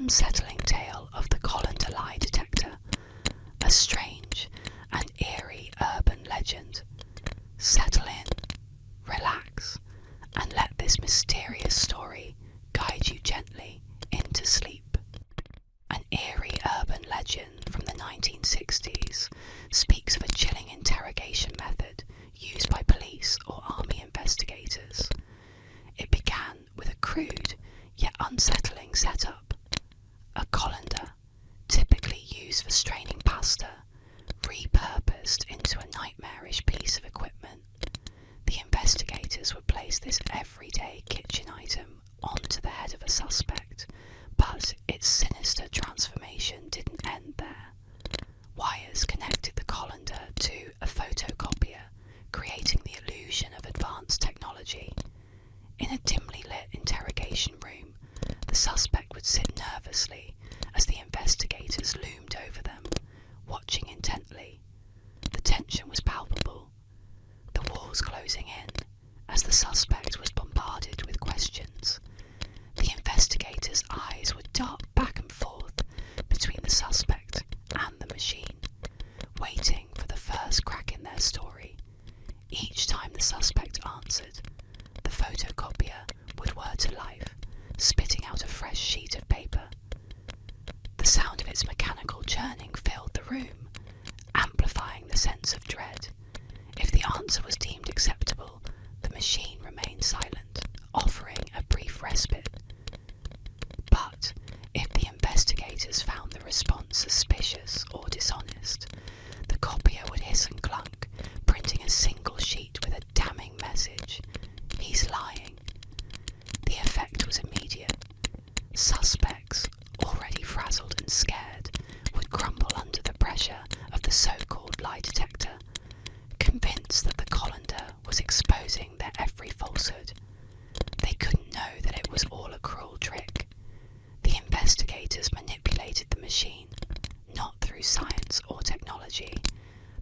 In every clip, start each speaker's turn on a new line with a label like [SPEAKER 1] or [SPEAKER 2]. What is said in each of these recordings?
[SPEAKER 1] unsettling tale of the colander lie detector, a strange and eerie urban legend. Settle in, relax, and let this mysterious story guide you gently into sleep. An eerie urban legend from the 1960s speaks of a chilling interrogation method used by police or army investigators. It began with a crude yet unsettling setup. A colander, typically used for straining pasta, repurposed into a nightmarish piece of equipment. The investigators would place this everyday kitchen item onto the head of a suspect, but its sinister transformation didn't end there. Wires connected the colander to a photocopier, creating the illusion of advanced technology. In a dimly lit interrogation room, the suspect would sit nervously as the investigators loomed over them, watching intently. The tension was palpable, the walls closing in as the suspect was bombarded with questions. The investigators' eyes would dart back and forth between the suspect and the machine, waiting for the first crack in their story. Each time the suspect answered, the photocopier would whir to life, spitting out a fresh sheet of paper. The sound of its mechanical churning filled the room, amplifying the sense of dread. If the answer was deemed acceptable, the machine remained silent, offering a brief respite. But if the investigators found the response suspicious or dishonest, the copier would hiss and clunk, printing a single sheet with a damning message. "He's lying." The effect was immediate. Suspects, already frazzled and scared, would crumble under the pressure of the so-called lie detector, convinced that the colander was exposing their every falsehood. They couldn't know that it was all a cruel trick. The investigators manipulated the machine, not through science or technology,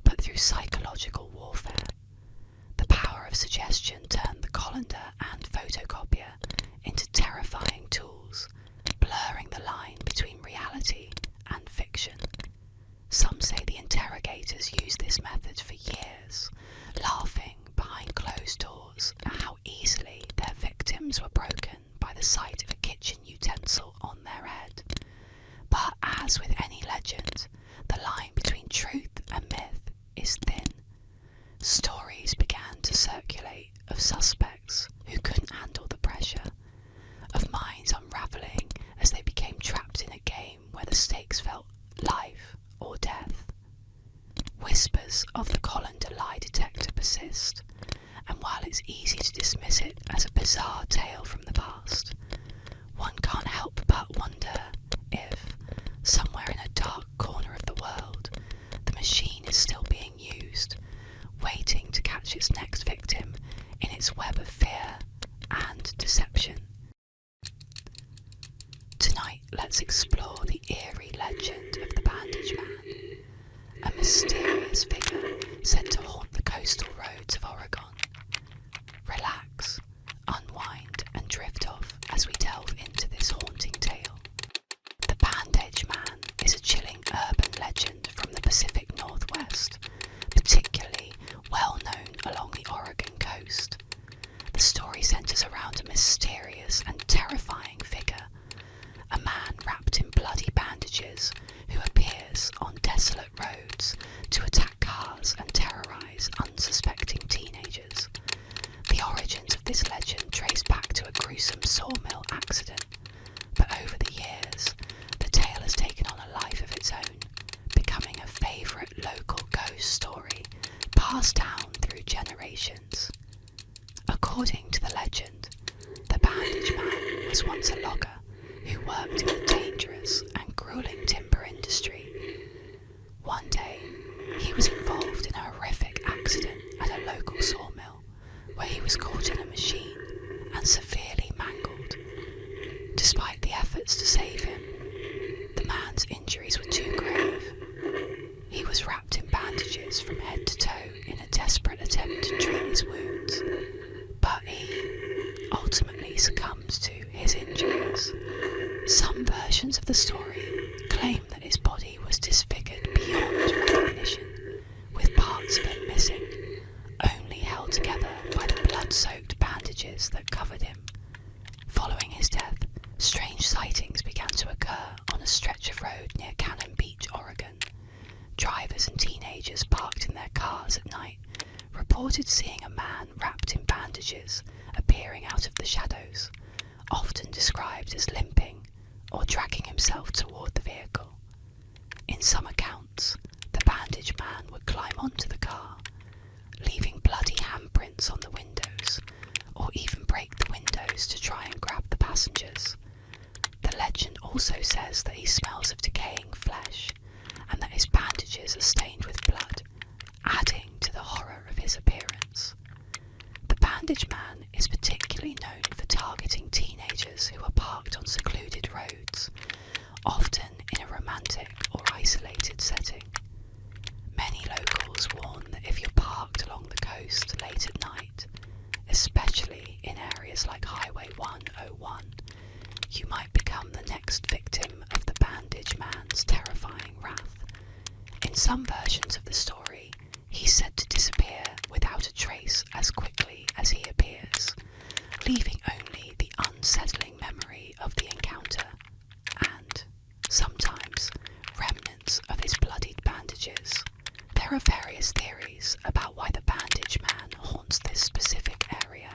[SPEAKER 1] but through psychological warfare. The power of suggestion turned the colander and photocopier into terrifying tools, blurring the line between reality and fiction. Some say the interrogators used this method for years, laughing behind closed doors at how easily their victims were broken by the sight of a kitchen utensil on their head. But as with any legend, the line between truth and myth is thin. Stories began to circulate of suspects who couldn't handle the pressure, of minds unravelling as they became trapped in a game where the stakes felt life or death. Whispers of the colander lie detector persist, and while it's easy to dismiss it as a bizarre tale from the past, one can't help but wonder if, somewhere in a dark corner of the world, the machine is still being used, waiting to catch its next victim in its web of fear and deception. Tonight, let's explore the eerie legend of the Bandage Man, a mysterious figure said to haunt the coastal roads of Oregon. Relax, unwind, and drift off as we delve into this haunting tale. The Bandage Man is a chilling urban legend from the Pacific Northwest, particularly well known along the Oregon coast. The story centers around a mysterious and terrifying figure, a man wrapped in bloody bandages who appears on desolate roads to attack cars and terrorize unsuspecting teenagers. The origins of this legend trace back to a gruesome sawmill accident, but over the years, the tale has taken on a life of its own, becoming a favourite local ghost story passed down through generations. According to the legend, the Bandage Man was once a logger who worked in the dangerous and grueling timber industry. One day, he was involved in a horrific accident at a local sawmill, where he was caught in a machine and severely mangled. Despite the efforts to save him, the man's injuries were too grave. He was wrapped in bandages from head to toe in a desperate attempt to treat his wounds, but he ultimately succumbed to his injuries, Some versions of the story claim that his body was disfigured beyond recognition, with parts of him missing, only held together by the blood-soaked bandages that covered him. Following his death, strange sightings began to occur on a stretch of road near Cannon Beach, Oregon. Drivers and teenagers parked in their cars at night reported seeing a man wrapped in bandages appearing out of the shadows, often described as limping or dragging himself toward the vehicle. In some accounts, the bandaged man would climb onto the car, leaving bloody handprints on the windows, or even break the windows to try and grab the passengers. The legend also says that he smells of decaying flesh, and that his bandages are stained with blood, adding to the horror of his appearance. The bandaged man is particularly known for targeting teenagers who are parked on secluded roads, often in a romantic or isolated setting. Many locals warn that if you're parked along the coast late at night, especially in areas like Highway 101, you might become the next victim of the bandaged man's terrifying wrath. In some versions of the story, he's said to disappear without a trace as quickly as he appears, leaving only the unsettling memory of the encounter and, sometimes, remnants of his bloodied bandages. There are various theories about why the bandaged man haunts this specific area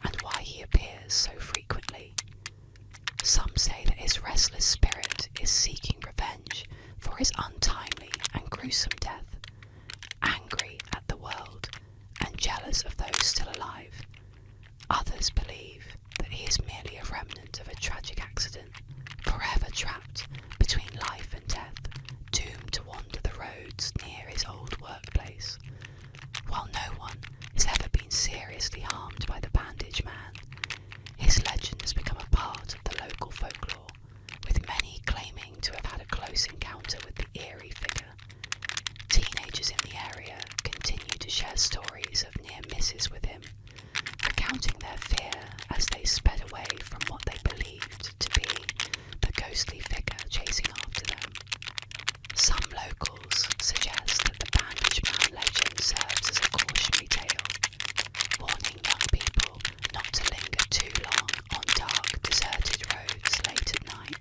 [SPEAKER 1] and why he appears so frequently. Some say that his restless spirit is seeking revenge for his untimely and gruesome death, angry at the world and jealous of those still alive. Others believe that he is merely a remnant of a tragic accident, forever trapped between life and death, doomed to wander the roads near his old workplace. While no one has ever been seriously harmed by the bandaged man, his legend has become a part of the local folklore, with many claiming to have had a close encounter with the eerie figure. Teenagers in the area continue to share stories of near misses with him, recounting their fear as they sped away from what they believed to be the ghostly figure chasing after them. Some locals suggest that the bandaged man legend serves as a cautionary tale, warning young people not to linger too long on dark, deserted roads late at night.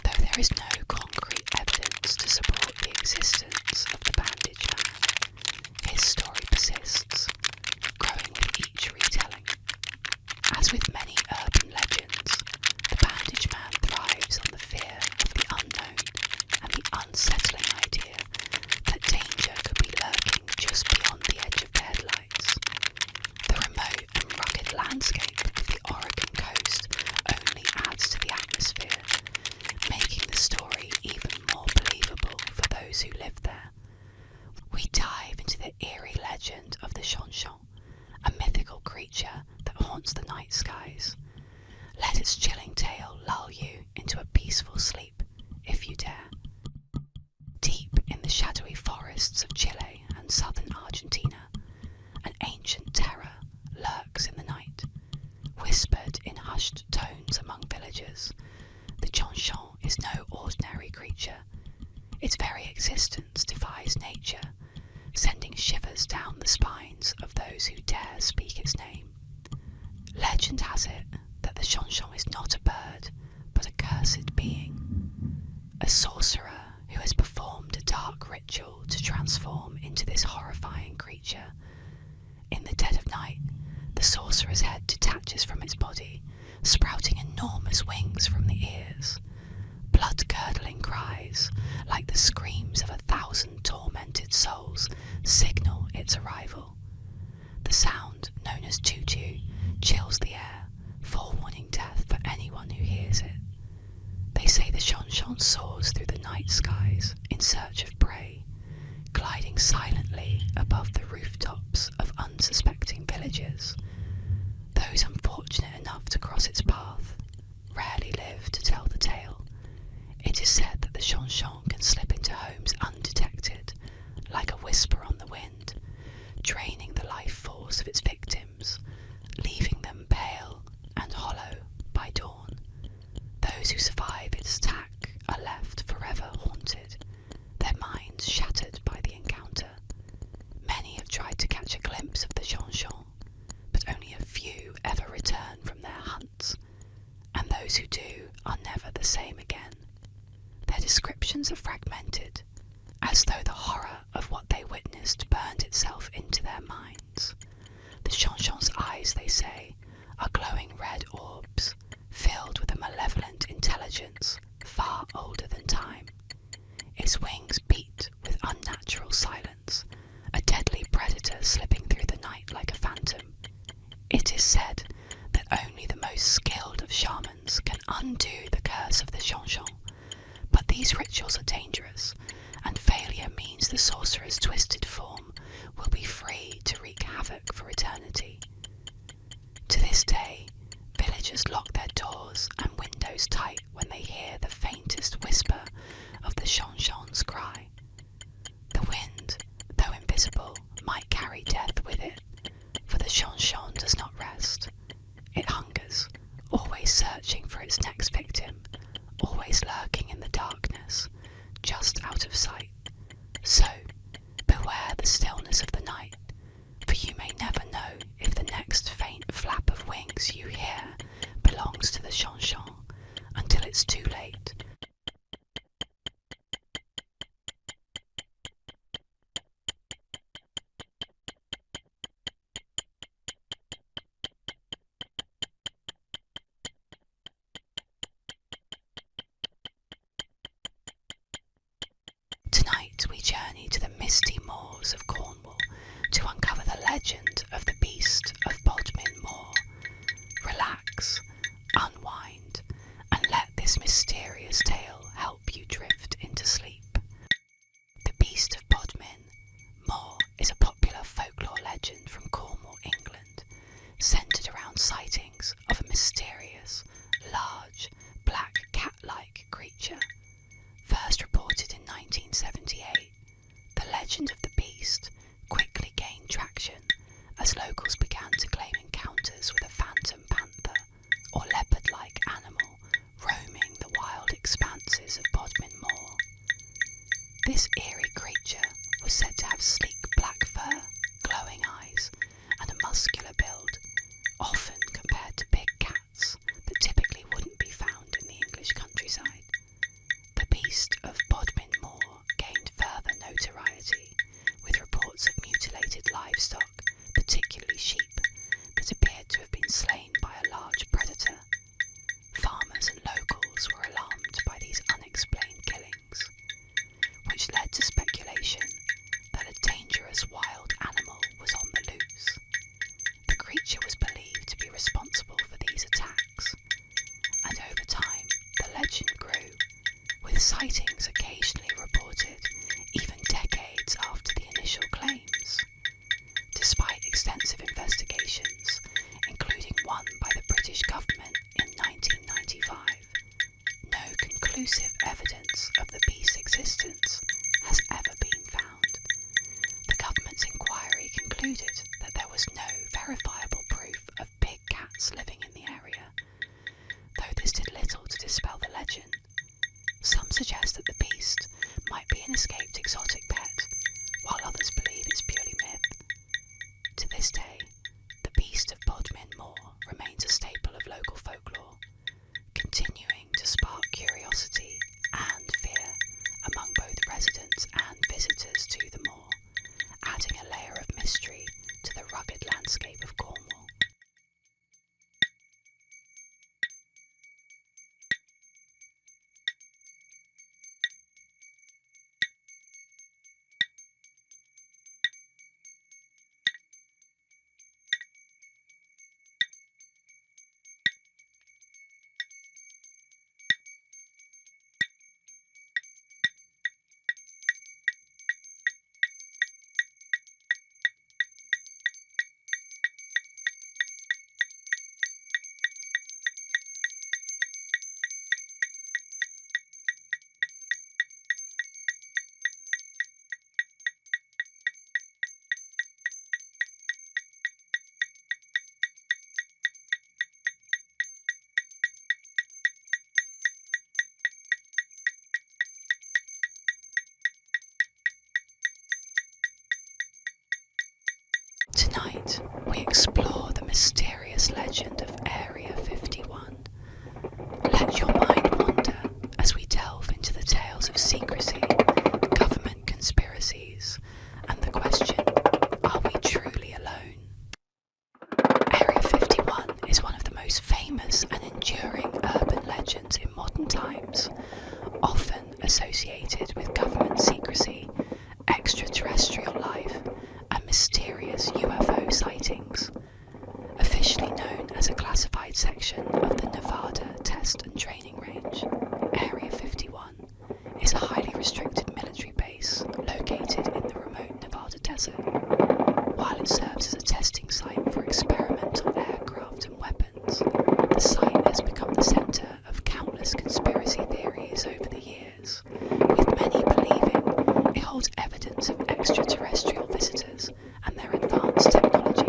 [SPEAKER 1] Though there is no concrete evidence to support the existence of the bandaged man, his story persists, growing with each retelling. As with many urban legends, the bandaged man thrives on the fear of the unknown and the unsettling idea that danger could be lurking just beyond the edge of the headlights. The remote and rugged landscape of the Oregon coast only adds to the atmosphere, making the story even more believable for those who live there. We dive into the eerie legend of the Chonchon, a mythical creature that haunts the night skies. Let its chilling tale lull you into a peaceful sleep, if you dare. Deep in the shadowy forests of Chile and southern Argentina, an ancient terror lurks in the night, whispered in hushed tones among villagers. The Chonchon is no ordinary creature. Its very existence defies nature, sending shivers down the spines of those who dare speak its name. Legend has it that the Chonchon is not a bird, but a cursed being, a sorcerer who has performed a dark ritual to transform into this horrifying creature. In the dead of night, the sorcerer's head detaches from its body, sprouting enormous wings from the ears. Blood-curdling cries, like the screams of 1,000 tormented souls, signal its arrival. The sound, known as tutu, chills the air, forewarning death for anyone who hears it. They say the Chonchon soars through the night skies in search of prey, gliding silently above the rooftops of unsuspecting villages. Those unfortunate enough to cross its path rarely live to tell the tale. It is said that the Chonchon can slip into homes undetected, like a whisper on the wind, draining the life force of its victims, leaving them pale and hollow by dawn. Those who survive its attack are left forever haunted, their minds shattered by the encounter. Many have tried to catch a glimpse of the Jean-Jean, but only a few ever return from their hunts, and those who do are never the same again. Their descriptions are fragmented, as though the horror of what they witnessed burned itself into their minds. The Jean-Jean's eyes, they say, are glowing red orbs, filled with a malevolent intelligence far older than time. Its wings beat with unnatural silence, a deadly predator slipping through the night like a phantom. It is said that only the most skilled of shamans can undo the curse of the Jean-Jean, but these rituals are dangerous, and failure means the sorcerer's twisted form will be free to wreak havoc for eternity. To this day, villagers lock their doors and windows tight when they hear the faintest whisper of the Jean-Jean's cry. The wind, though invisible, might carry death with it, for the Jean-Jean does not rest. It hungers, always searching for its next victim, always lurking in the darkness, just out of sight. So, beware the stillness of the night, for you may never know if the next faint flap of wings you hear belongs to the Jean-Jean until it's too late. Tonight we journey to the misty moors of Cornwall to uncover the legend of the beast of Bodmin Moor. Relax, unwind, and let this mysterious tale help you drift into sleep. The beast of Bodmin Moor is a popular folklore legend from Cornwall, England, centred around sightings of a mysterious, large, black cat-like creature. First reported in 1978, the legend of the beast quickly gained traction as locals began to claim encounters with a phantom panther or leopard-like animal roaming the wild expanses of Bodmin Moor. This eerie creature was said to have sleek black fur, glowing eyes, and a muscular build, often compared to big cats that typically wouldn't be found in the English countryside. The beast of Bodmin Moor gained further notoriety with reports of mutilated livestock, particularly sheep, that appeared to have been slain by a large predator. Farmers and locals were alarmed by these unexplained killings, which led to speculation that a dangerous wild animal was on the loose. The creature was believed to be responsible for these attacks, and over time the legend grew, with sightings occasionally reported even decades after the initial claims. Despite extensive investigations, including one by the British government in 1995, no conclusive evidence of the beast's existence has ever been found. The government's inquiry concluded that there was no verifiable proof of big cats living in the area, though this did little to dispel the legend. Some suggest that the beast might be an escaped exotic pet, while others believe it's purely myth. To this day, the beast of Bodmin Moor remains a staple of local folklore, continuing to spark curiosity and fear among both residents and visitors to the moor, adding a layer of mystery to the rugged landscape of Cornwall. tonight we explore the mysterious legend of Area 51. Let your mind wander as we delve into the tales of secrecy, government conspiracies, and the question, are we truly alone? Area 51 is one of the most famous and enduring urban legends in modern times, often associated with government secrecy, extraterrestrial life, and mysterious UFO sightings. Officially known as a classified section of the Nevada Test and Training Range, Area 51 is a highly restricted military base located in the remote Nevada desert. While it serves as a testing site for experimental aircraft and weapons, the site has become the centre of countless conspiracy theories over the years, with many believing it holds evidence of extraterrestrial visitors and their advanced technology.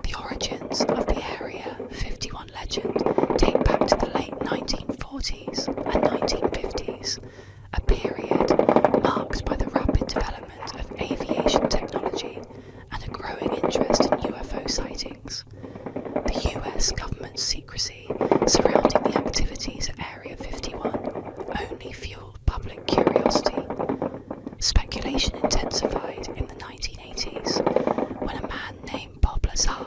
[SPEAKER 1] The origins of the Area 51 legend date back to the late 1940s and 1950s, a period marked by the rapid development of aviation technology and a growing interest in UFO sightings. The US government's secrecy surrounding the activities at Area 51 only fueled public curiosity. Speculation intensified in the 1980s when a man named Bob Lazar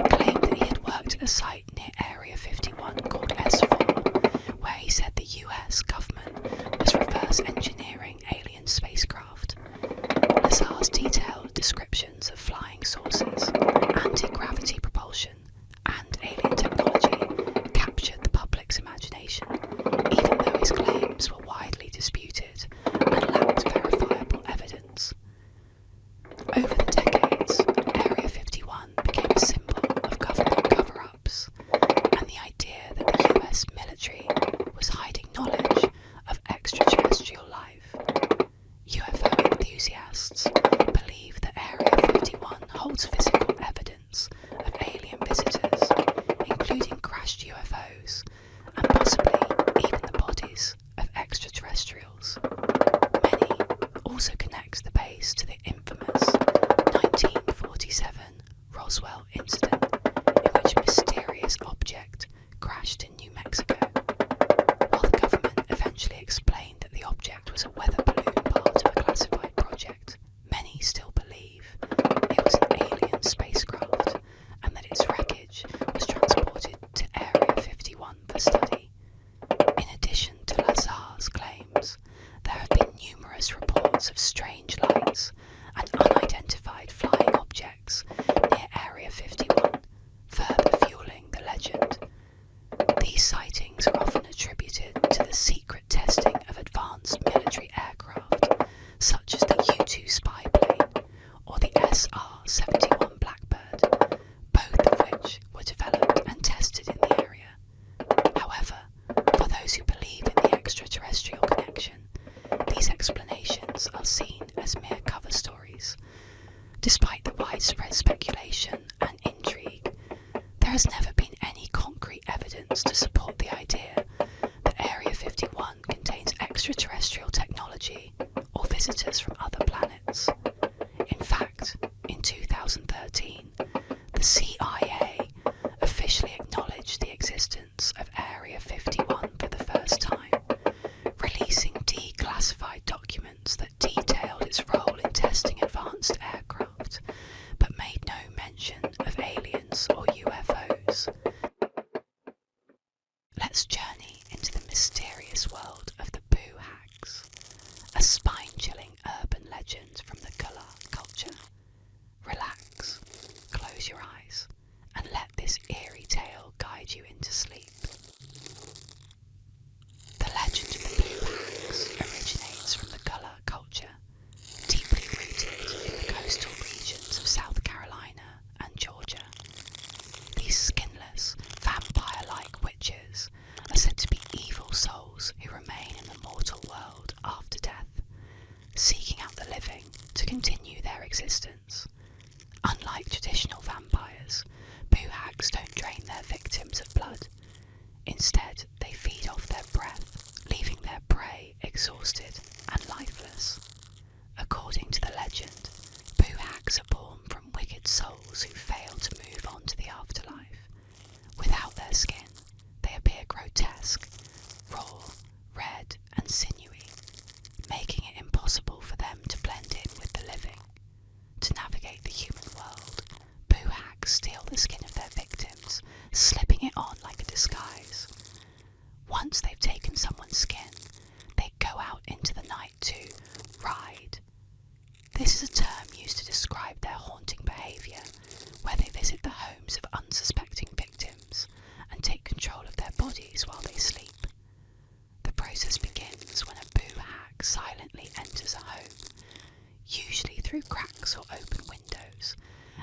[SPEAKER 1] claimed that he had worked at a site near Area 51 called S4, where he said the US government was reverse engineering alien spacecraft. Lazar's detailed descriptions of flying saucers, anti-gravity propulsion, and alien technology captured the public's imagination, even though his claims were widely disputed and lacked verifiable evidence. Over the decades, Area 51 became a symbol of government cover-ups, and the idea that the US military was hiding knowledge of extraterrestrial life. UFO enthusiasts believe that Area 51 holds physical evidence of alien visitors, including crashed UFOs, and possibly even the bodies of extraterrestrials. Many also connect the base to the infamous 1947 Roswell incident, in which a mysterious object crashed in New Mexico. While the government eventually explained that the object was a weather balloon part of a classified project, many still believe it was an alien spacecraft and that its wreckage was transported to Area 51 for study. In addition to Lazar's claims, there have been numerous reports of strange lights and unidentified flying objects near Area 51, further fueling the legend. These sightings are often attributed to the secret testing of advanced military aircraft, such as the U-2 spy plane or the SR-71 Blackbird, both of which were developed and tested in the area. However, for those who believe in the extraterrestrial connection, these explanations are seen as mere cover stories. Despite the widespread speculation and intrigue, there has never been any concrete evidence to support the idea that Area 51 contains extraterrestrial technology or visitors from other planets. In fact, in 2013, the CIA officially acknowledged the existence of Area 51 for the first time, releasing declassified documents that detailed its role in testing advanced aircraft, but made no mention of aliens or UFOs. Let's journey into the mysterious world of the Boo Hags, a spine-chilling urban legend from the Gullah culture. Relax, close your eyes, and let this eerie tale guide you into sleep. The legend of the Boo Hags originates from the Gullah culture, deeply rooted in the coastal regions of South Carolina and Georgia. These skinless, vampire-like witches are said to be evil souls who remain in the mortal world after death, seeking out the living to continue their existence. Unlike traditional vampires, Boo Hags don't drain their victims of blood. Instead, they feed off their breath, leaving their prey exhausted and lifeless. According to the legend, Boo Hags are born from wicked souls who raw, red and sinewy, making it impossible for them to blend in with the living. To navigate the human world, boo hags steal the skin of their victims, slipping it on like a disguise. Once they've taken someone's skin, they go out into the night to ride. This is a term used to describe their haunting behaviour, where they visit the homes of unsuspecting victims and take control of their bodies while they sleep. The process begins when a boo hag silently enters a home, usually through cracks or open windows,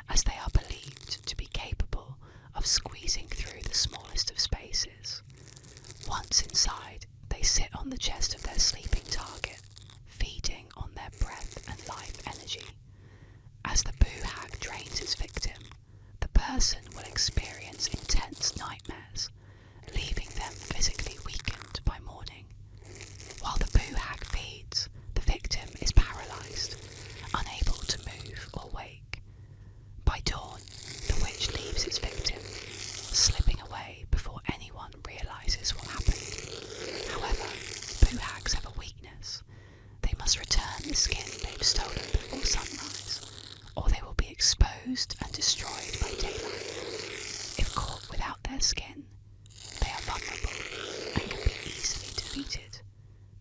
[SPEAKER 1] as they are believed to be capable of squeezing through the smallest of spaces. Once inside, they sit on the chest of their sleeping target, feeding on their breath and life energy. As the boo hag drains its victim, the person will experience intense nightmares, leaving them physically weakened by morning. While the boo hag feeds, the victim is paralysed, unable to move or wake. By dawn, the witch leaves its victim, slipping away before anyone realises what happened. However, boo hags have a weakness. They must return the skin they've stolen before sunrise, or they will be exposed and destroyed by daylight. If caught without their skin, they are vulnerable and can be easily defeated.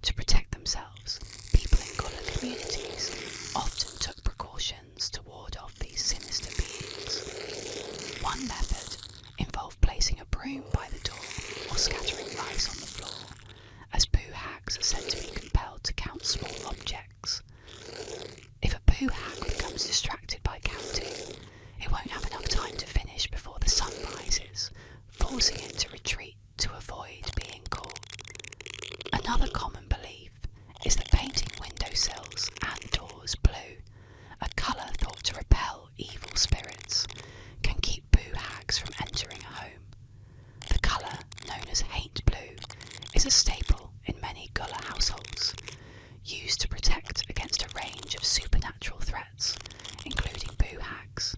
[SPEAKER 1] To protect themselves, people in Gullah communities often took precautions to ward off these sinister beings. One method involved placing a broom by the door or scattering rice on the floor, as boo hags are said to be compelled to count small objects. If a boo hag becomes distracted by counting, it won't have enough time to finish before the sun rises, forcing it to retreat to avoid being caught. Another common belief is that painting windowsills and doors blue, a colour thought to repel evil spirits, can keep boo hags from entering a home. The colour, known as haint blue, is a staple in many Gullah households, used to protect against a range of supernatural threats, including boo hags.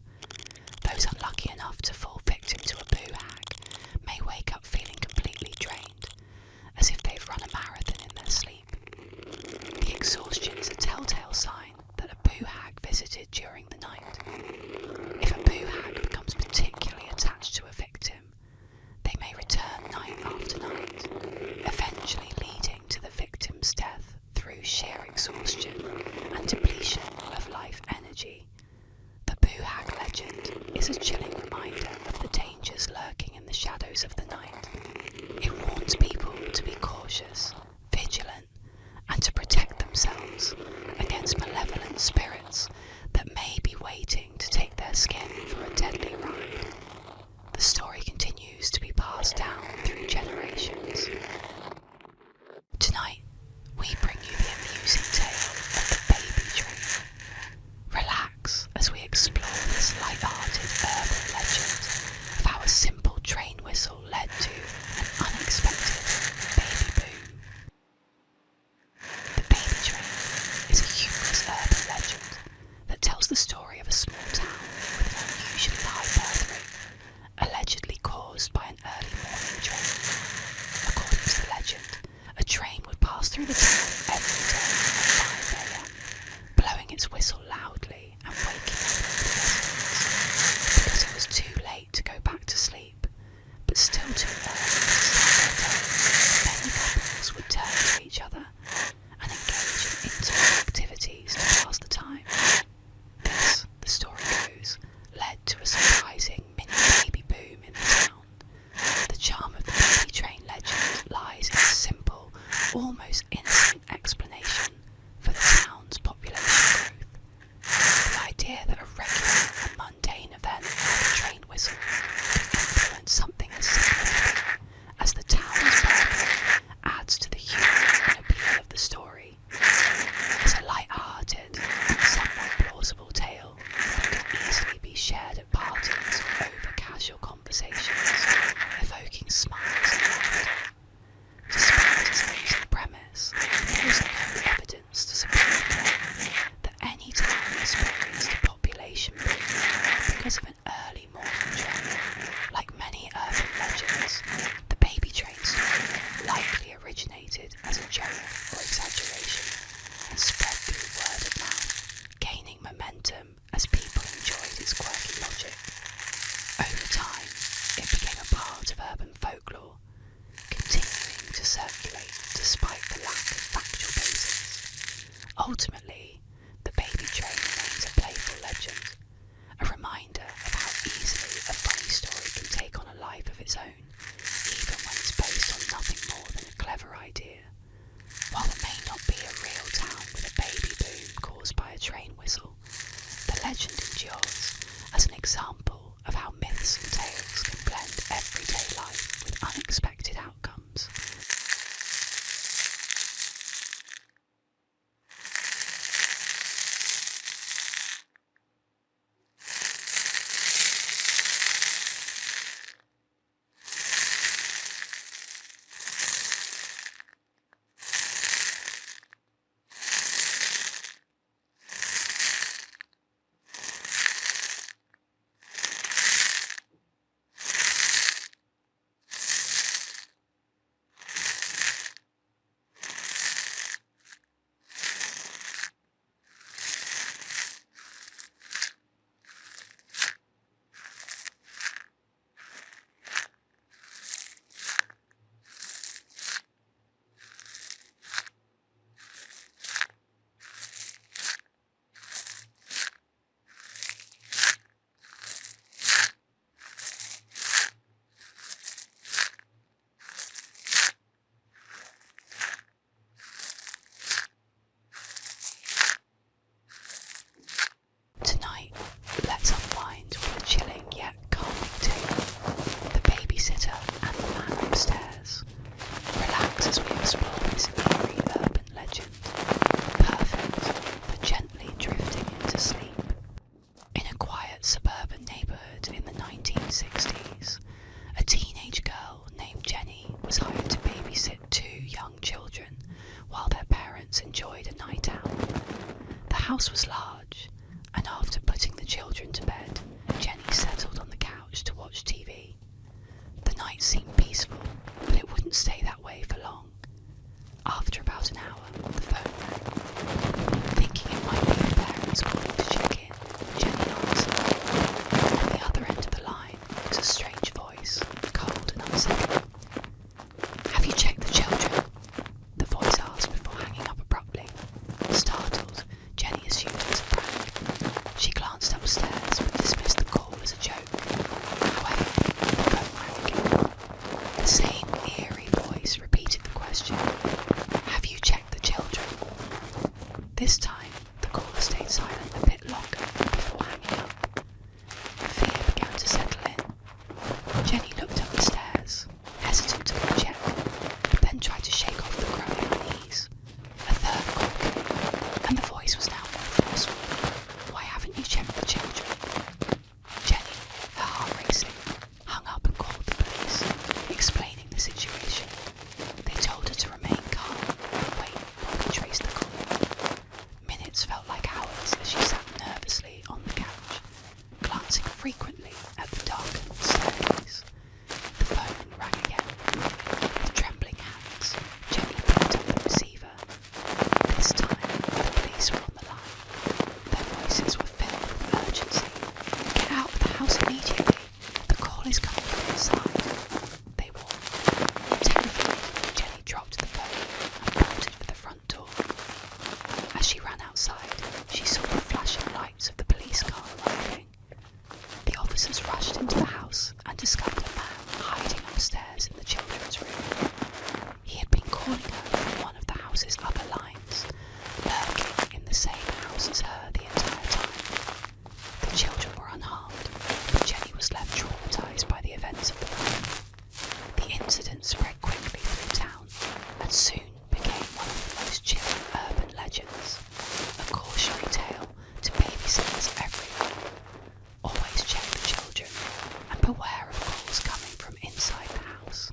[SPEAKER 1] Those unlucky enough to fall victim to a boo hag may wake up feeling completely drained, as if they've run a marathon in their sleep. The exhaustion is a telltale sign that a boo hag visited during the night. If a boo hag becomes particularly attached to a victim, they may return night after night, eventually leading to the victim's death through sheer exhaustion and depletion of life energy. The boo hag legend is a chilling reminder of the dangers lurking in the shadows of the night. It warns people to be cautious, vigilant, and to protect themselves against malevolent spirits that may be waiting to take their skin for a deadly ride. The story continues to be passed down through generations. Tonight, we bring you the amusing tale of the baby train. Relax as we explore this light-hearted urban legend of how a simple train whistle led to an unexpected baby boom. The baby train is a humorous urban legend that tells the story of a small town with an unusually high birth rate, allegedly caused by an early morning train. According to the legend, a train would pass through the town every day at 5 a.m, blowing its whistle loudly and waking up the residents, because it was too late to go back to sleep, but still too early to start their day. Many couples would turn to each other and engage in intimate activities to pass the time. This, the story goes, led to a surprising mini baby boom in the town. The charm of the baby train legend lies in a simple, almost innocent explanation for the town's population growth. The idea that a regular and mundane event like a train whistle could influence something as significant as the town's birth adds to the humour and appeal of the story. It's a light-hearted and somewhat plausible tale that could easily be shared at parties over casual conversations, evoking smiles and laughter. Despite its amusing premise, originated as a joke or exaggeration and spread through word of mouth, gaining momentum as people enjoyed its quirky logic. Over time, it became a part of urban folklore, continuing to circulate despite the lack of factual basis. Ultimately, the baby train remains a playful legend, a reminder of how easily a funny story can take on a life of its own, even when it's based on nothing more than a clever idea. While there may not be a real town with a baby boom caused by a train whistle, the legend endures as an example of how myths and tales can blend everyday life with unexpected outcomes. Tonight, let's unwind with a chilling yet calming tune. The babysitter and the man upstairs. Relax as we explore this eerie urban legend, perfect for gently drifting into sleep. In a quiet suburban neighbourhood in the 1960s, a teenage girl named Jenny was hired to babysit two young children while their parents enjoyed a night out. The house was large, and after putting the children to bed, Jenny settled on the couch to watch TV. The night seemed peaceful, but it wouldn't stay that way for long. After about an hour, the phone rang. Thinking it might be the parents calling to check in, Jenny answered. At the other end of the line was a strange voice, cold and unsettling. "Have you checked the children?" the voice asked before hanging up abruptly. Startled, Jenny assumed it was a prank. She glanced upstairs but dismissed the call as a joke. However, the phone rang again. The same eerie voice repeated the question, "Have you checked the children?" This time, the caller stayed silent a bit longer before hanging up. Fear began to settle in. Jenny looked up the stairs, hesitant to go check, but then tried to shake off the growing unease. A third call came, and the voice was now more forceful. "Why haven't you checked the children?" Jenny, her heart racing, hung up and called the police, explaining the situation. They told her to remain calm and wait while they traced the call. Minutes felt like hours as she sat nervously on the couch, glancing frequently at the darkened staircase. The phone rang again. With trembling hands, Jenny picked up the receiver. This time, the police were on the line. Their voices were filled with urgency. "Get out of the house immediately. The call is coming from inside," they warned. Terrified, Jenny dropped the phone and bolted for the front door. As she ran outside, she saw the flashing lights of the police car arriving. The officers rushed into the house and discovered a man hiding upstairs in the children's room. He had been calling her from one of the house's other lines, lurking in the same house as her the entire time. The children were unharmed, but Jenny was left traumatised by the events of the night. The incident spread quickly through town and soon became one of the most chilling urban legends, a cautionary tale to babysitters everywhere. Always check the children and beware of calls coming from inside the house.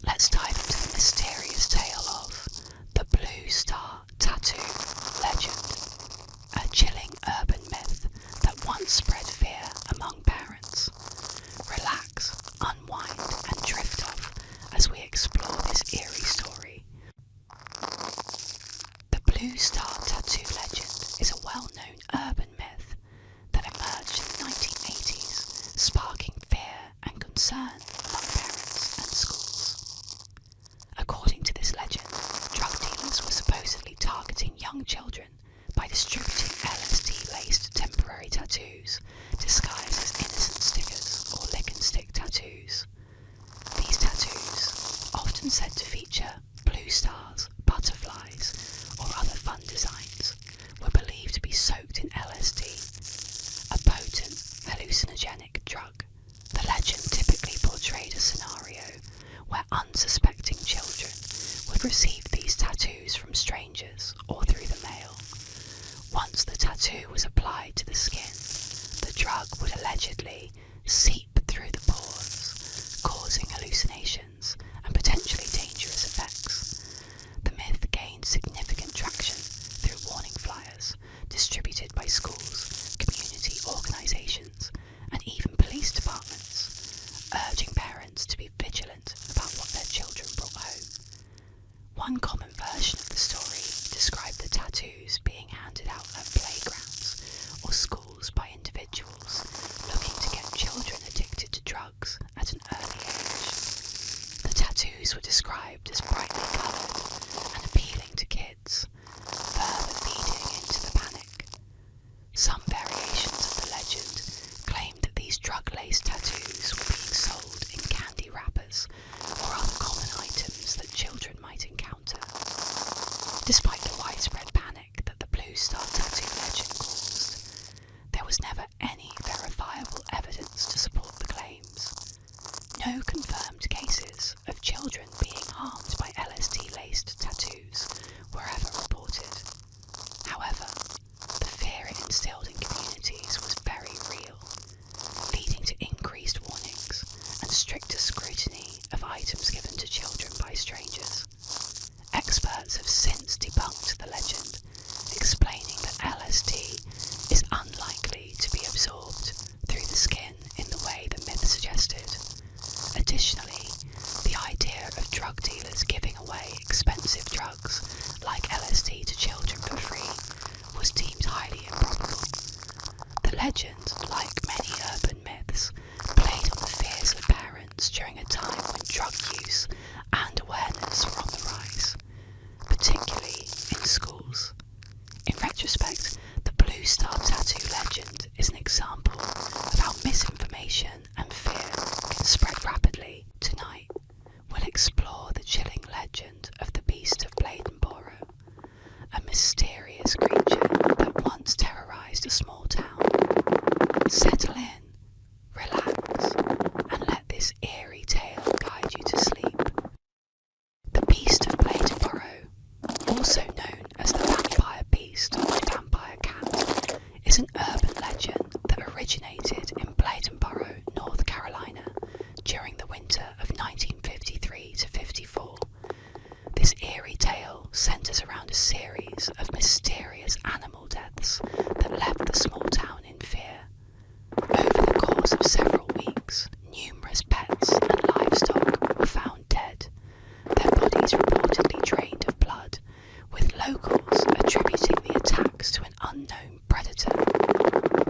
[SPEAKER 1] Let's dive into the mysterious tale of the Blue Star Tattoo legend, a chilling urban myth that once spread fear among parents. Relax, unwind and drift off often said to feature blue stars, butterflies, or other fun designs, were believed to be soaked in LSD, a potent hallucinogenic drug. The legend typically portrayed a scenario where unsuspecting children would receive these tattoos from strangers or through the mail. Once the tattoo was applied to the skin, the drug would allegedly seep through the pores, causing hallucinations and potentially dangerous effects. The myth gained significant traction through warning flyers distributed by schools, community organisations, and even police departments, urging parents to be vigilant about what their children brought home. One common version of the story described the tattoos being handed out at playgrounds or schools by individuals looking to get children addicted to drugs at an early age. The tattoos were described as brightly coloured and appealing to kids, further feeding into the panic. Some variations of the legend claimed that these drug-laced tattoos were being sold in candy wrappers or other common items that children might encounter. Despite the widespread panic that the Blue Star tattoo legend caused, there was never any verifiable evidence to support the claims. No confirmed cases of children being harmed by LSD-laced tattoos were ever reported. However, the fear it instilled in communities was very real, leading to increased warnings and stricter scrutiny of items given to children by strangers. Experts have since debunked the legend, explaining that LSD is unlikely to be absorbed through the skin in the way the myth suggested. Additionally, the idea of drug dealers giving away expensive drugs like LSD to children for free was deemed highly improbable. The legend, like many urban myths, played on the fears of parents during a time when drug use and awareness were on the rise, particularly in schools. In retrospect, the Blue Star tattoo legend is an example of how misinformation and fear can spread rapidly. Tonight, we'll explore the chilling legend of the Beast of Bladenboro, a mysterious creature that once terrorised a small town. Settle in, relax, and let this eerie tale guide you to sleep. The Beast of Bladenboro, also known as the Vampire Beast or Vampire Cat, is an urban legend that originated in Bladenboro, North Carolina, during the winter of 1953 to 54. This eerie tale centres around a series of mysterious animal deaths that left the small town in fear. Over the course of several weeks, numerous pets and livestock were found dead, their bodies reportedly drained of blood, with locals attributing the attacks to an unknown predator.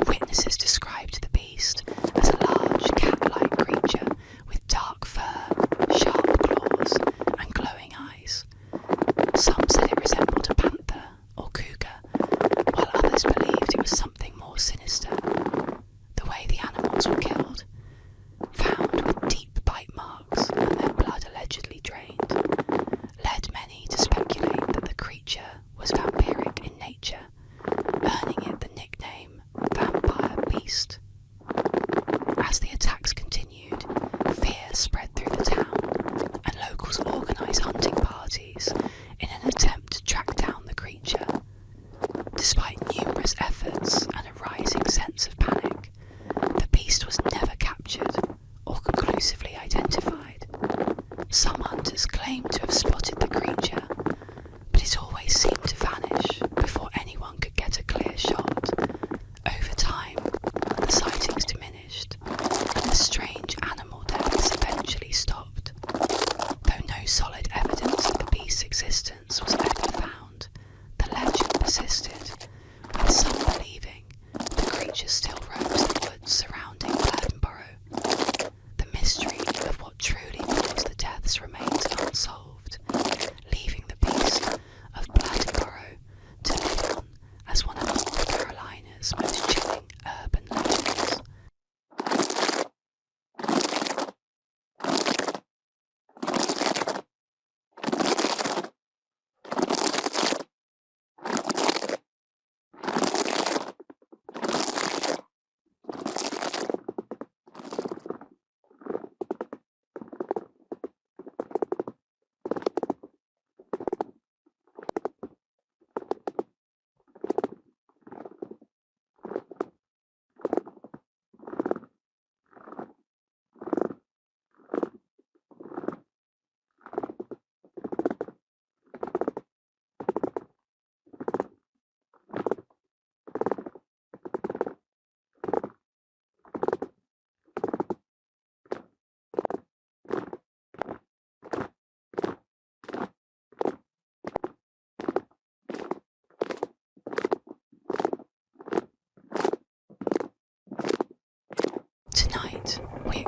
[SPEAKER 1] Witnesses described the beast as a large cat-like creature with dark fur, sharp claws, and glowing eyes. Some said it resembled a panther or cougar, while others believed it was something more sinister. The way the animals were killed, found with deep bite marks and their blood allegedly drained, led many to speculate that the creature was vampiric in nature, earning it the nickname Vampire Beast. As the attacks continued, fear spread through the town, and locals organised hunting parties in an attempt to track down the creature. Despite numerous efforts and a rising sense of panic, the beast was never captured or conclusively identified. Some hunters claimed to have spotted the creature, but it always seemed to vanish before anyone could get a clear shot. Over time, the sightings diminished, and the strange animal deaths eventually stopped. Though no solid evidence of the beast's existence was ever found, the legend persisted, with some believing the creature still roams the woods surrounding Bladenboro. The mystery of what truly caused the deaths remains unsolved, leaving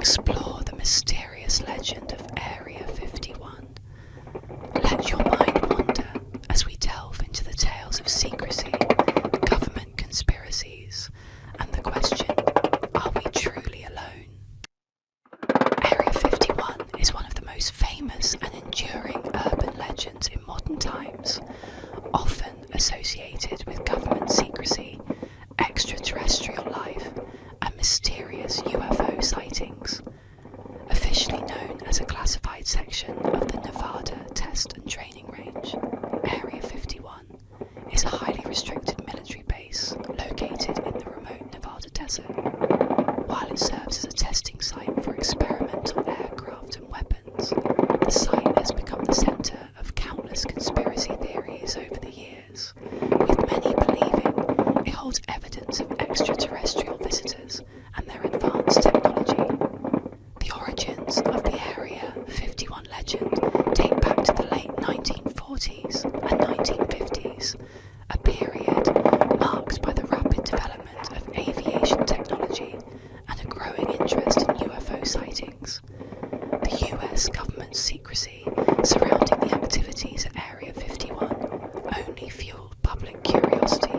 [SPEAKER 1] explore the mysterious legend of Area 51. Let your mind wander as we delve into the tales of secrecy, government conspiracies, and the question, are we truly alone? Area 51 is one of the most famous and enduring urban legends in modern times, often associated with government secrecy, extraterrestrial life, and mysterious UFO sightings. Officially known as a classified section of the Nevada Test and Training Range, Area 51 is a highly restricted military base located in the remote Nevada desert. While it serves as a testing site for experimental aircraft and weapons, the site has become the centre of countless conspiracy theories over the years, with many believing it holds evidence of extraterrestrial visitors and their advanced technology. The origins of the Area 51 legend date back to the late 1940s and 1950s, a period marked by the rapid development of aviation technology and a growing interest in UFO sightings. The US government's secrecy surrounding the activities at Area 51 only fueled public curiosity.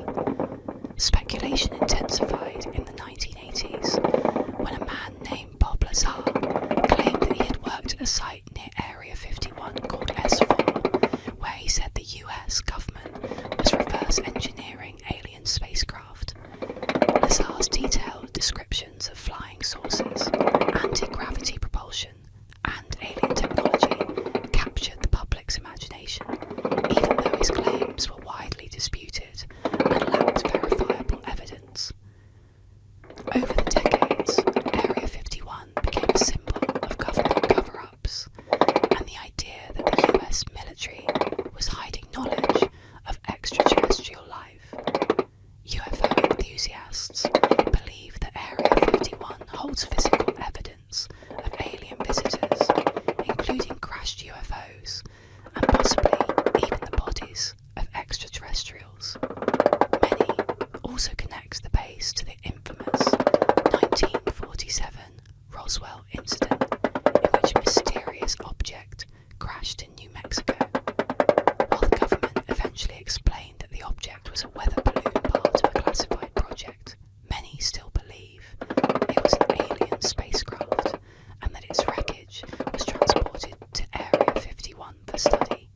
[SPEAKER 1] Speculation intensified in the 1980s when a man named Bob Lazar claimed that he had worked at a site near Area 51 called S4, where he said the US government was reverse engineering alien spacecraft. Lazar's detailed descriptions of flying saucers, anti-gravity propulsion, and alien technology captured the public's imagination, even though his claims were widely disputed and lacked verifiable evidence. Over the decades, Area 51 became a symbol of government cover-ups, and the idea that the US military was hiding knowledge of extraterrestrial life. UFO enthusiasts believe that Area 51 holds physical evidence of alien visitors, including crashed UFOs, and possibly even the bodies of extraterrestrials. Many also connect the base to the infamous 1947 Roswell incident, in which a mysterious object crashed in New Mexico. While the government eventually explained that the object was a weather balloon part of a classified project, many still believe it was an alien spacecraft and that its wreckage was transported to Area 51 for study.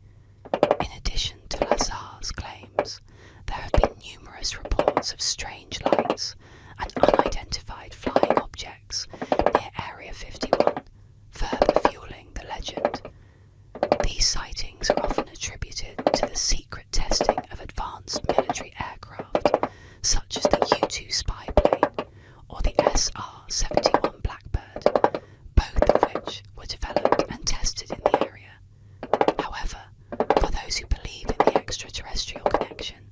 [SPEAKER 1] In addition to Lazar's claims, there have been numerous reports of strange lights and unidentified flying objects near Area 51, further fueling the legend. These sightings are often attributed to the secret testing of advanced military aircraft, such as the U-2 spy plane or the SR-71 Blackbird, both of which were developed and tested in the area. However, for those who believe in the extraterrestrial connection,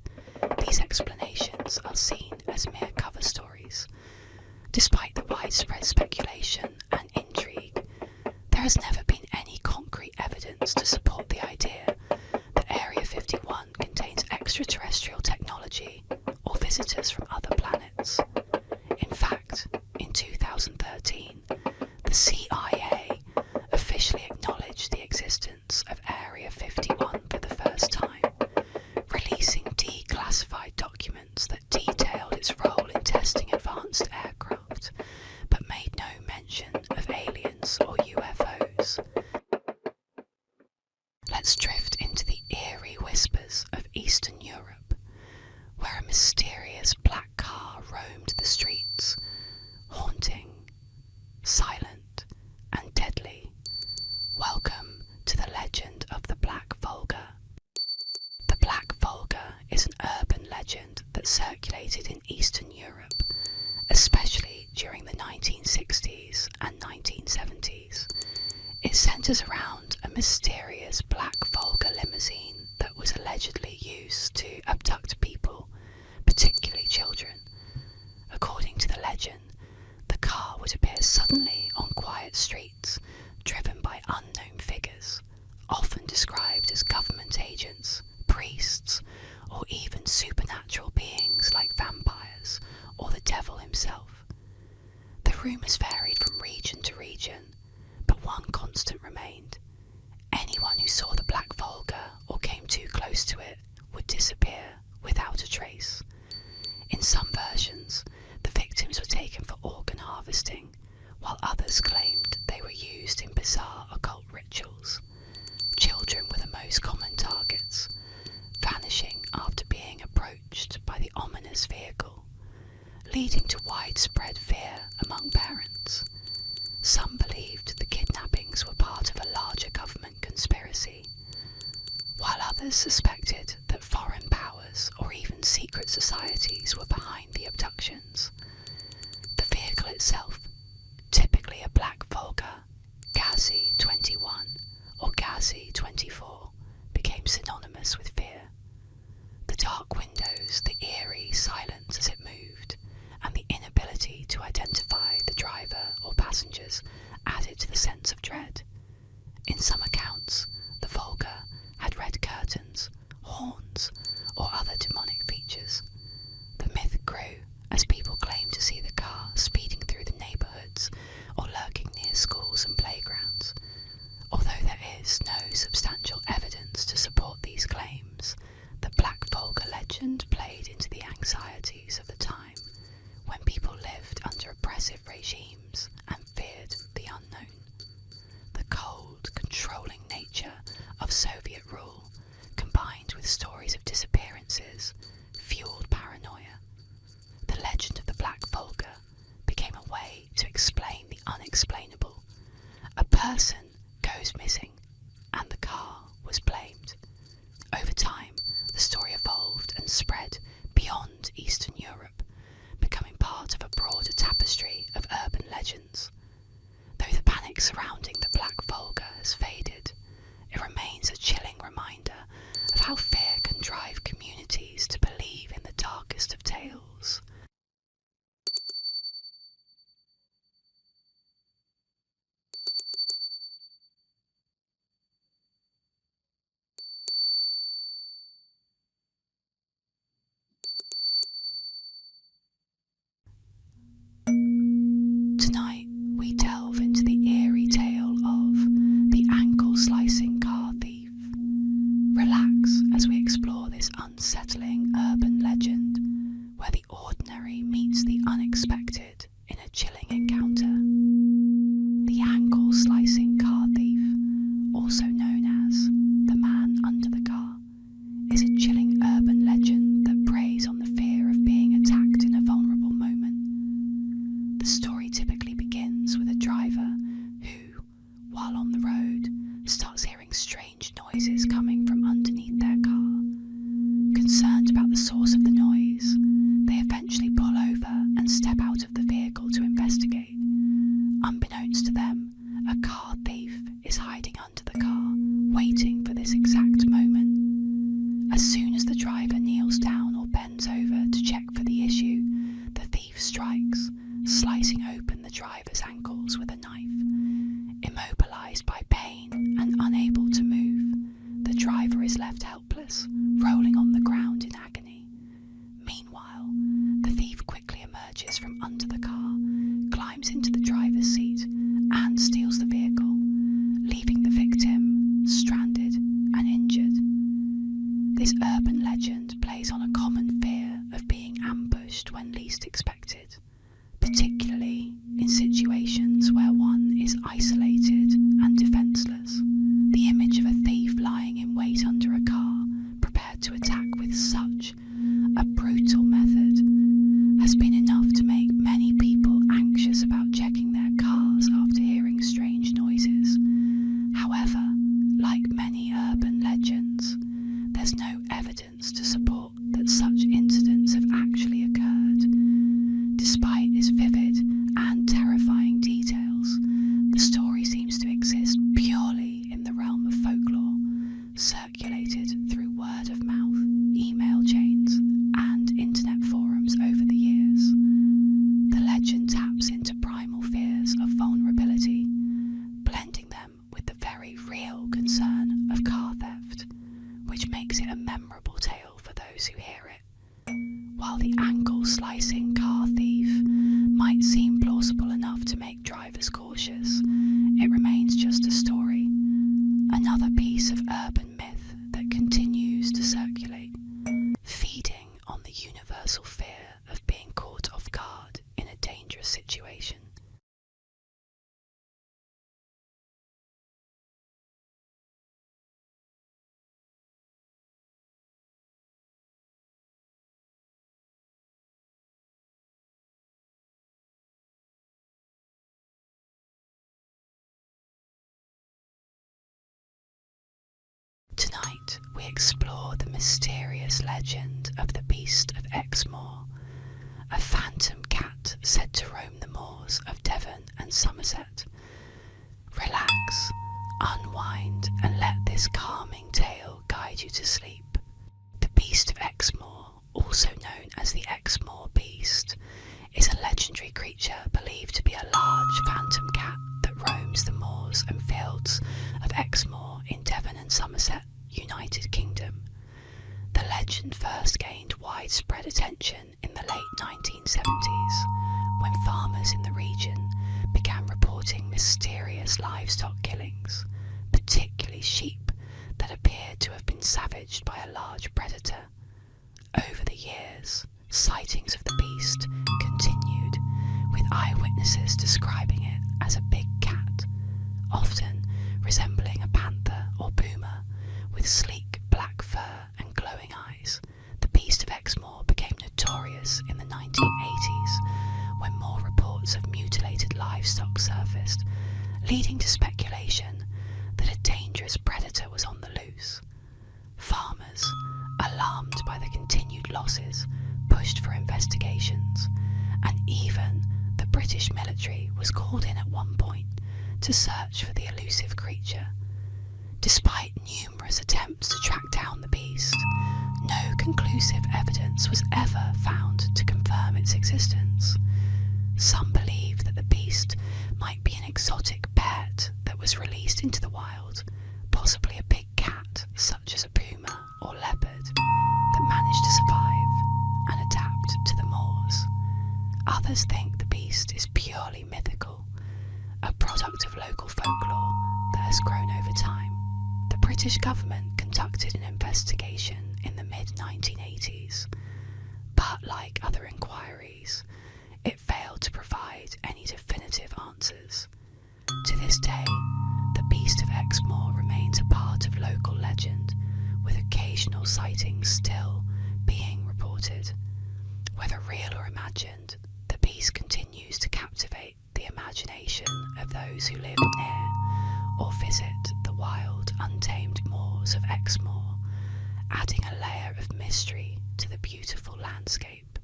[SPEAKER 1] these explanations are seen as mere cover stories. Despite the widespread speculation and intrigue, there has never been any concrete evidence to support the idea that Area 51 contains extraterrestrial technology or visitors from other planets. In fact, in 2013, the CIA officially acknowledged the existence of Area 51 for the first time, releasing declassified documents that detailed its role in testing advanced aircraft, but made no mention of aliens or UFOs. Let's drift into the eerie whispers of Eastern Europe, where a mysterious black car roamed the streets, haunting, silent, and deadly. Welcome to the legend of the Black Volga. The Black Volga is an urban legend that circulated in Eastern Europe, especially during the 1960s and 1970s. It centres around a mysterious black Volga limousine that was allegedly used to abduct people, particularly children. According to the legend, the car would appear suddenly on quiet streets, driven by unknown figures, often described as government agents, priests, or even supernatural beings like vampires or the devil himself. The rumours varied from region to region, close to it would disappear without a trace. In some versions, the victims were taken for organ harvesting, while others claimed they were used in bizarre occult rituals. Children were the most common targets, vanishing after being approached by the ominous vehicle, leading to widespread fear among parents. Some believed the kidnappings were part of a larger government conspiracy, while others suspected that foreign powers or even secret societies were behind the abductions. The vehicle itself, typically a black Volga, Gazi 21 or Gazi 24, became synonymous with fear. The dark windows, the eerie silence as it moved, and the inability to identify the driver or passengers added to the sense of dread. In some accounts, the Volga had red curtains, horns, or other demonic features. The myth grew as people claimed to see the car speeding through the neighbourhoods or lurking near schools and playgrounds. Although there is no substantial evidence to support these claims, the Black Volga legend played into the anxieties of the time, when people lived under oppressive regimes and feared the unknown. The cold, controlling nature of Soviet rule, combined with stories of disappearances, fueled paranoia. The legend of the Black Volga became a way to explain the unexplainable. A person goes missing, and the car was blamed. Over time, the story evolved and spread beyond Eastern Europe, becoming part of a broader tapestry of urban legends. Though the panic surrounding the Black Volga has faded, it remains a chilling reminder of how fear can drive communities to believe in the darkest of tales. Tonight, we delve into the eerie tale of the ankle-slicing car thief. Relax as we explore this unsettling urban legend, where the ordinary meets the unexpected in a chilling encounter. The ankle-slicing car thief, also known as the man under the car, is a chilling urban legend that preys on the fear of being attacked in a vulnerable moment. The story typically begins with a driver who, while on the road, starts hearing strange noises coming from underneath their car. Concerned about the source of the noise, they eventually pull over and step out of the vehicle to investigate. Unbeknownst to them, a car thief is hiding under the car, waiting for this exact moment. As soon as the driver kneels down or bends over to check for the issue, the thief strikes, slicing open the driver's ankles with a knife. Immobilized by pain and unable to move, the driver is left helpless, rolling on the ground in agony. Meanwhile, the thief quickly emerges from under the car, climbs into the driver's seat, and steals the vehicle, leaving the victim stranded and injured. This urban legend plays on a common fear of being ambushed when least expected, particularly in situations where one is isolated and defenseless. The image of a thief lying in wait under a car, prepared to attack with such a brutal method, has been enough to make many people anxious about checking their cars after hearing strange noises. However, like many urban legends, there's no evidence to support that such incidents have actually occurred. Despite its vivid and terrifying details, the story seems to exist purely in the realm of folklore, circulated through word of mouth, email chains, and internet forums over the years. The legend taps into primal fears of vulnerability, blending them with the very real concern of car theft, which makes it a memorable tale for those who hear it. While the ankle-slicing car thief might seem plausible enough to make drivers cautious, it remains just a story, another piece of urban myth that continues continues to circulate, feeding on the universal fear of being caught off guard in a dangerous situation. Tonight, we explore the mysterious legend of the Beast of Exmoor, a phantom cat said to roam the moors of Devon and Somerset. Relax, unwind, and let this calming tale guide you to sleep. The Beast of Exmoor, also known as the Exmoor Beast, is a legendary creature believed to be a large phantom cat that roams the moors and fields of Exmoor in Devon and Somerset, United Kingdom. The legend first gained widespread attention in the late 1970s, when farmers in the region began reporting mysterious livestock killings, particularly sheep that appeared to have been savaged by a large predator. Over the years, sightings of the beast continued, with eyewitnesses describing it as a big cat, often resembling a panther or puma, with sleek black fur and glowing eyes. The Beast of Exmoor became notorious in the 1980s, when more reports of mutilated livestock surfaced, leading to speculation that a dangerous predator was on the loose. Farmers, alarmed by the continued losses, pushed for investigations, and even the British military was called in at one point to search for the elusive creature. Despite numerous attempts to track down the beast, no conclusive evidence was ever found to confirm its existence. Some believe that the beast might be an exotic pet that was released into the wild, possibly a big cat such as a puma or leopard that managed to survive and adapt to the moors. Others think the beast is purely mythical, a product of local folklore that has grown over time. The British government conducted an investigation in the mid-1980s, but like other inquiries, it failed to provide any definitive answers. To this day, the Beast of Exmoor remains a part of local legend, with occasional sightings still being reported. Whether real or imagined, the beast continues to captivate the imagination of those who live near or visit the wild, untamed moors of Exmoor, adding a layer of mystery to the beautiful landscape.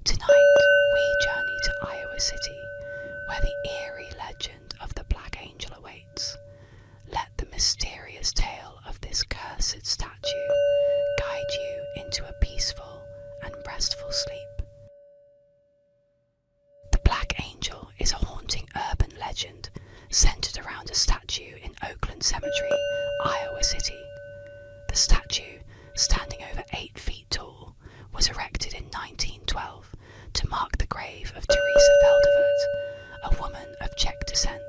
[SPEAKER 1] Tonight, we journey to Iowa City, where the eerie legend of the Black Angel awaits. Let the mysterious tale of this cursed statue guide you into a peaceful and restful sleep. The Black Angel is a haunting urban legend centered around a statue in Oakland Cemetery, Iowa City. The statue, standing over 8 feet tall, was erected in 1912 to mark the grave of Teresa Feldovert, a woman of Czech descent.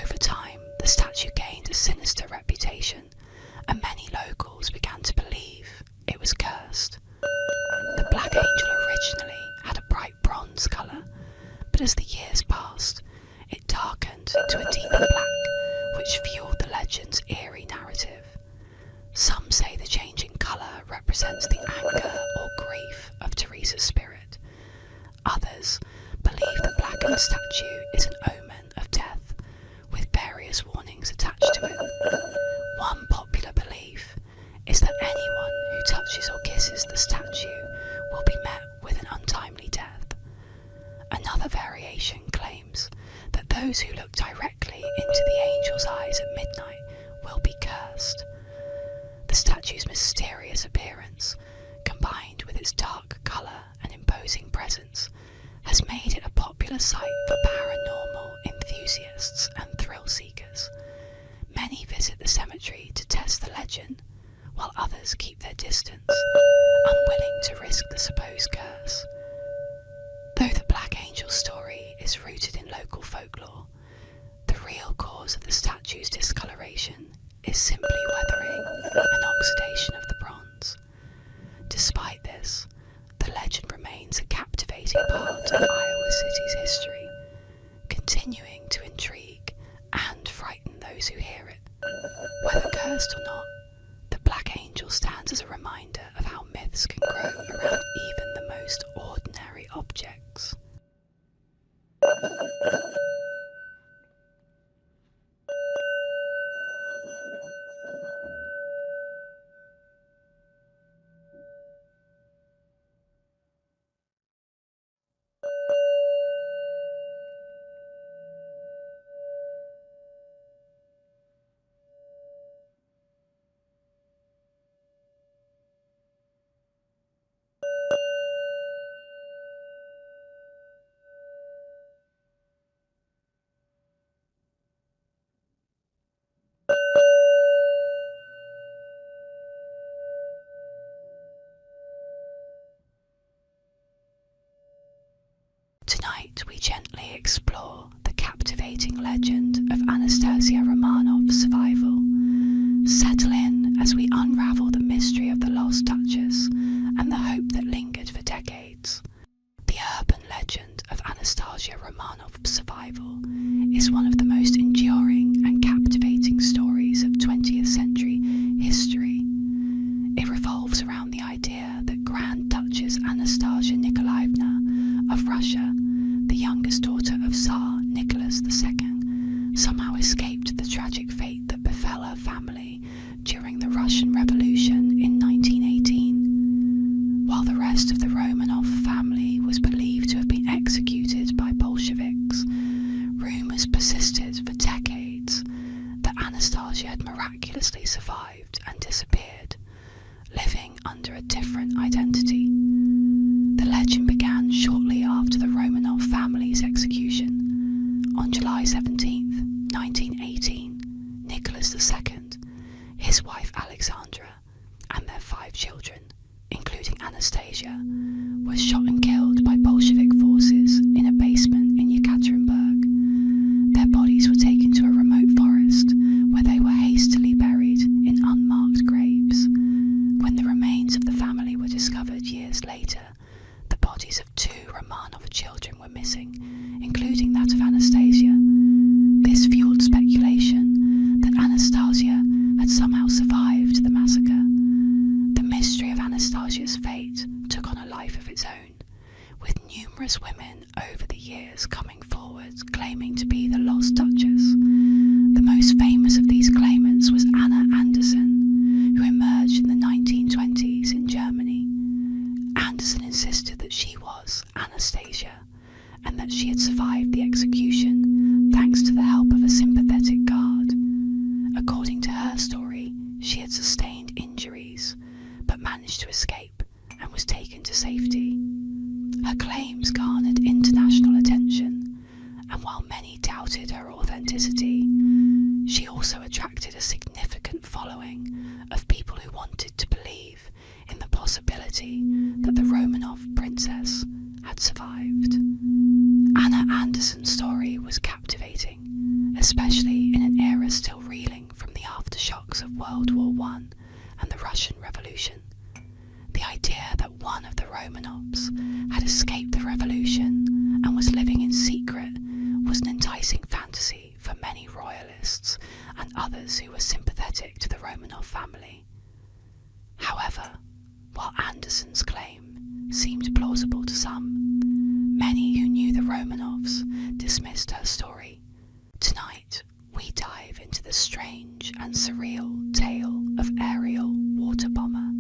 [SPEAKER 1] Over time, the statue gained a sinister reputation, and many locals began to believe it was cursed. The Black Angel originally had a bright bronze colour, but as the years passed, it darkened to a deeper black, which fueled the legend's eerie narrative. Some say the change in colour represents the anger or grief of Teresa's spirit. Others believe the blackened statue is an omen of death, with various warnings attached to it. One popular belief is that anyone who touches or kisses the statue those who look directly into the angel's eyes at midnight will be cursed. The statue's mysterious appearance, combined with its dark colour and imposing presence, has made it a popular site for paranormal enthusiasts and thrill seekers. Many visit the cemetery to test the legend, while others keep their distance, unwilling to risk the supposed curse. Though the Black Angel story is rooted in local folklore, the real cause of the statue's discoloration is simply weathering and oxidation of the bronze. Despite this, the legend remains a captivating part of Iowa City's history, continuing to intrigue and frighten those who hear it. Whether cursed or not, the Black Angel stands as a reminder of how myths can grow around even the most ordinary objects. Tonight we gently explore the captivating legend of Anastasia Romanov's survival. Settle in as we unravel the mystery of the lost Duchess and the hope that lingered for decades. The urban legend of Anastasia Romanov's survival is one of the most enduring and captivating stories of 20th century history. It revolves around the idea that Grand Duchess Anastasia Nikolaevna of Russia, the youngest daughter of Tsar Nicholas II, somehow escaped the tragic fate that befell her family during the Russian Revolution in 1918. While the rest of the Romanov family was believed to have been executed by Bolsheviks, rumours persisted for decades that Anastasia had miraculously survived and disappeared, living under a different identity. The legend began shortly after the Romanov family's execution. On July 17, 1918, Nicholas II, his wife Alexandra, and their 5 children, including Anastasia, were shot and killed by Bolshevik forces in a basement in Yekaterinburg. Their bodies were taken to a remote forest where they were hastily buried in unmarked graves. When the remains of the family were discovered years later, the bodies of 2 Romanov children were missing, including that of Anastasia. This fueled speculation that Anastasia had somehow survived the massacre. The mystery of Anastasia's fate took on a life of its own, with numerous women over the years coming forward claiming to be the lost Duchess. The most famous of these claimants was Anna Anderson, who emerged in the 1920s in Germany. Anderson insisted that she was Anastasia, and that she had survived the execution thanks to the help of a sympathetic guard. According to her story, she had sustained injuries, but managed to escape and was taken to safety. Her claims garnered international attention, and while many doubted her authenticity, she also attracted a significant following of people who wanted to believe in the possibility that the Romanov princess had survived. Anna Anderson's story was captivating, especially in an era still reeling from the aftershocks of World War I and the Russian Revolution. The idea that one of the Romanovs had escaped the revolution and was living in secret was an enticing fantasy for many royalists and others who were sympathetic to the Romanov family. However, while Anderson's claim seemed plausible to some, many who knew the Romanovs dismissed her story. Tonight, we dive into the strange and surreal tale of Ariel Water Bomber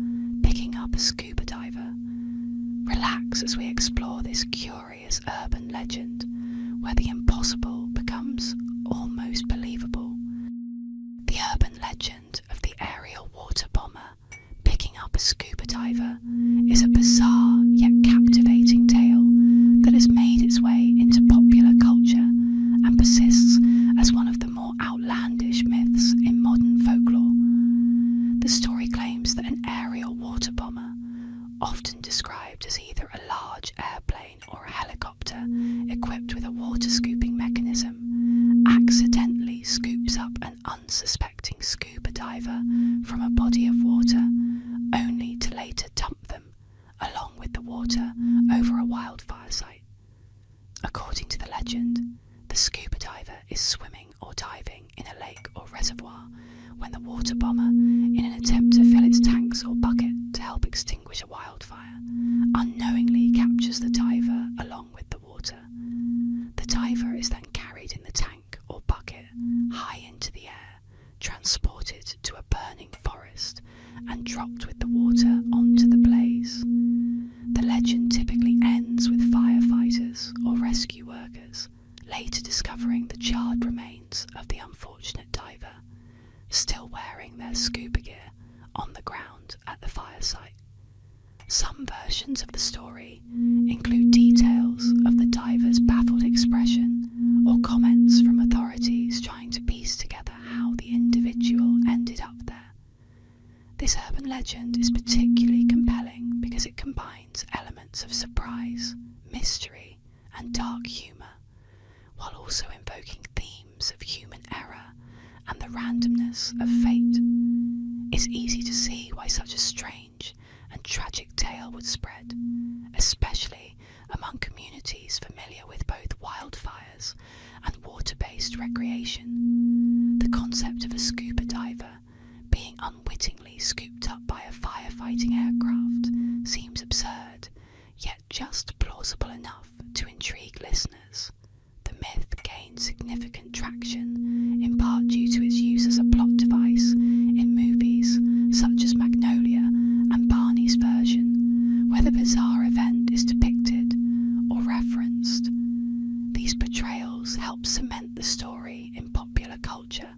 [SPEAKER 1] picking up a scuba diver. Relax as we explore this curious urban legend where the impossible becomes becomes almost believable. The urban legend of the aerial water bomber picking up a scuba diver is a bizarre yet captivating tale that has made its way into popular culture and persists as one of the more outlandish myths in modern folklore. The story claims that an aerial water bomber, often described as either a large airplane or a helicopter equipped with a water scooping mechanism, accidentally scoops up an unsuspecting scuba diver from a body of water, only to later dump them, along with the water, over a wildfire site. According to the legend, the scuba diver is swimming or diving in a lake or reservoir when the water bomber, in an attempt to fill its tanks or bucket to help extinguish a wildfire, unknowingly captures the diver along with the water. The diver is then carried in the tank or bucket high into the air, transported to a burning forest, and dropped with the water onto the blaze. The legend typically ends with firefighters or rescue workers later discovering the charred remains of the unfortunate diver, still wearing their scuba gear, on the ground at the fire site. Some versions of the story include details of the diver's baffled expression or comments from authorities trying to piece together how the individual ended up there. This urban legend is particularly compelling because it combines elements of surprise, mystery, and dark humour, while also invoking themes of human error and the randomness of fate. It's easy to see why such a strange and tragic tale would spread, especially among communities familiar with both wildfires and water-based recreation. The concept of a scuba diver being unwittingly scooped up by a firefighting aircraft seems absurd, yet just plausible enough to intrigue listeners. The myth gained significant traction, in part due to its use as a plot device in movies such as Magnolia and Barney's version, where the bizarre event is depicted or referenced. These portrayals help cement the story in popular culture,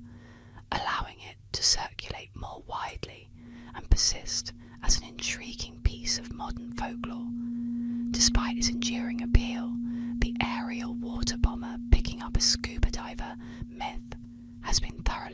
[SPEAKER 1] allowing it to circulate more widely and persist as an intriguing piece of modern folklore. Despite its enduring appeal, the aerial water bomber picking up a scuba diver myth has been thoroughly